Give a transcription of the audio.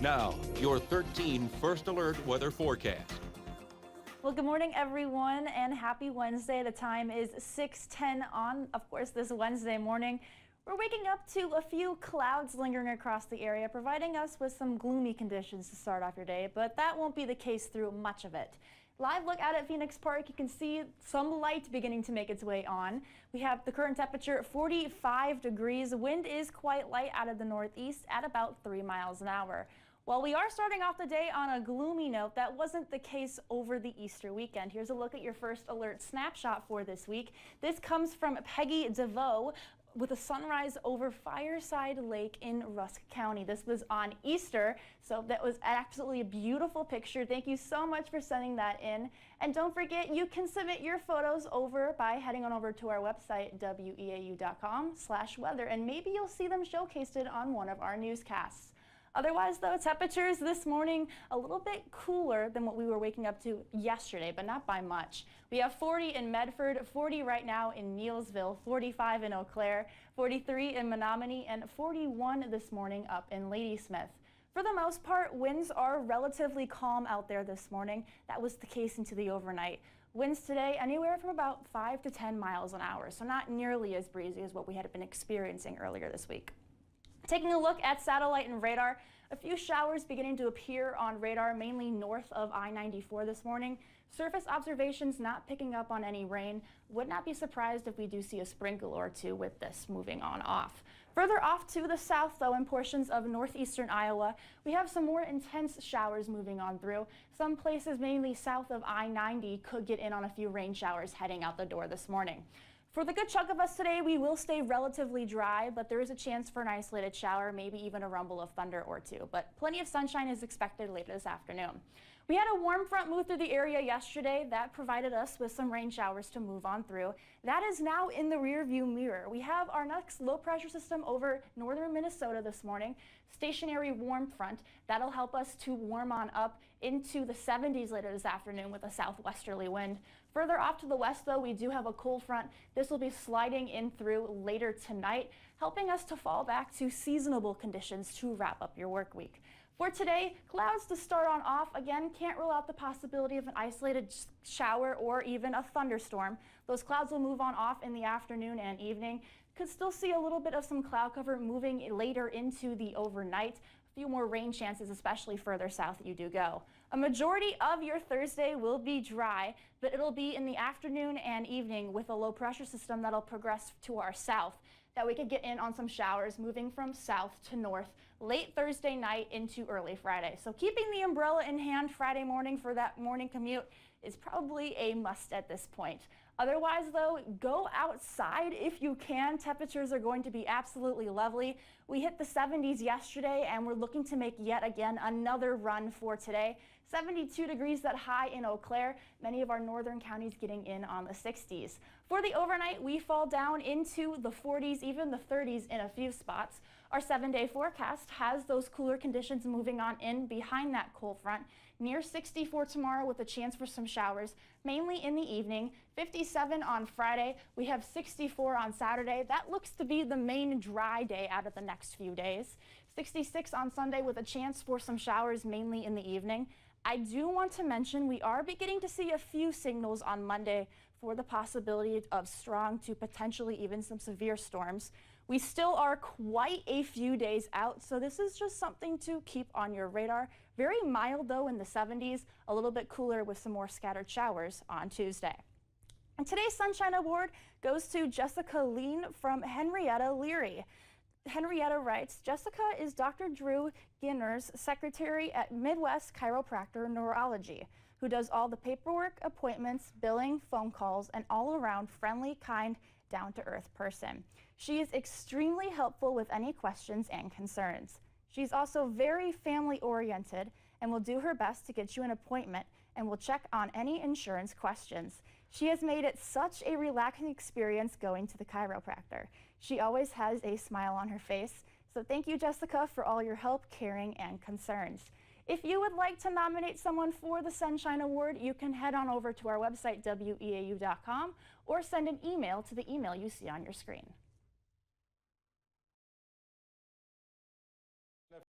Now, your 13 First Alert weather forecast. Well, good morning, everyone, and happy Wednesday. The time is 6:10 on, of course, this Wednesday morning. We're waking up to a few clouds lingering across the area, providing us with some gloomy conditions to start off your day, but that won't be the case through much of it. Live look out at Phoenix Park, you can see some light beginning to make its way on. We have the current temperature at 45 degrees. Wind is quite light out of the northeast at about 3 miles an hour. While we are starting off the day on a gloomy note, that wasn't the case over the Easter weekend. Here's a look at your First Alert snapshot for this week. This comes from Peggy DeVoe with a sunrise over Fireside Lake in Rusk County. This was on Easter, so that was absolutely a beautiful picture. Thank you so much for sending that in. And don't forget, you can submit your photos over by heading on over to our website, weau.com/weather, and maybe you'll see them showcased on one of our newscasts. Otherwise, though, temperatures this morning a little bit cooler than what we were waking up to yesterday, but not by much. We have 40 in Medford, 40 right now in Neillsville, 45 in Eau Claire, 43 in Menominee, and 41 this morning up in Ladysmith. For the most part, winds are relatively calm out there this morning. That was the case into the overnight. Winds today anywhere from about 5 to 10 miles an hour, so not nearly as breezy as what we had been experiencing earlier this week. Taking a look at satellite and radar, a few showers beginning to appear on radar, mainly north of I-94 this morning. Surface observations not picking up on any rain. Would not be surprised if we do see a sprinkle or two with this moving on off. Further off to the south, though, in portions of northeastern Iowa, we have some more intense showers moving on through. Some places, mainly south of I-90, could get in on a few rain showers heading out the door this morning. For the good chunk of us today, we will stay relatively dry, but there is a chance for an isolated shower, maybe even a rumble of thunder or two. But plenty of sunshine is expected later this afternoon. We had a warm front move through the area yesterday that provided us with some rain showers to move on through. That is now in the rearview mirror. We have our next low pressure system over northern Minnesota this morning. Stationary warm front. That'll help us to warm on up into the 70s later this afternoon with a southwesterly wind. Further off to the west, though, we do have a cold front. This will be sliding in through later tonight, helping us to fall back to seasonable conditions to wrap up your work week. For today, clouds to start on off. Again, can't rule out the possibility of an isolated shower or even a thunderstorm. Those clouds will move on off in the afternoon and evening. Could still see a little bit of some cloud cover moving later into the overnight. A few more rain chances, especially further south you do go. A majority of your Thursday will be dry, but it'll be in the afternoon and evening with a low pressure system that'll progress to our south, that we could get in on some showers moving from south to north late Thursday night into early Friday. So keeping the umbrella in hand Friday morning for that morning commute is probably a must at this point. Otherwise, though, go outside if you can. Temperatures are going to be absolutely lovely. We hit the 70s yesterday, and we're looking to make yet again another run for today. 72 degrees that high in Eau Claire. Many of our northern counties getting in on the 60s. For the overnight, we fall down into the 40s, even the 30s in a few spots. Our 7-day forecast has those cooler conditions moving on in behind that cold front. Near 64 tomorrow with a chance for some showers, mainly in the evening. 57 on Friday. We have 64 on Saturday. That looks to be the main dry day out of the next few days. 66 on Sunday with a chance for some showers, mainly in the evening. I do want to mention we are beginning to see a few signals on Monday for the possibility of strong to potentially even some severe storms. We still are quite a few days out, so this is just something to keep on your radar. Very mild, though, in the 70s, a little bit cooler with some more scattered showers on Tuesday. And today's Sunshine Award goes to Jessica Lean from Henrietta Leary. Henrietta writes, Jessica is Dr. Drew Ginner's secretary at Midwest Chiropractor Neurology, who does all the paperwork, appointments, billing, phone calls, and all-around friendly, kind, down-to-earth person. She is extremely helpful with any questions and concerns. She's also very family-oriented and will do her best to get you an appointment and will check on any insurance questions. She has made it such a relaxing experience going to the chiropractor. She always has a smile on her face. So thank you, Jessica, for all your help, caring, and concerns. If you would like to nominate someone for the Sunshine Award, you can head on over to our website, weau.com, or send an email to the email you see on your screen.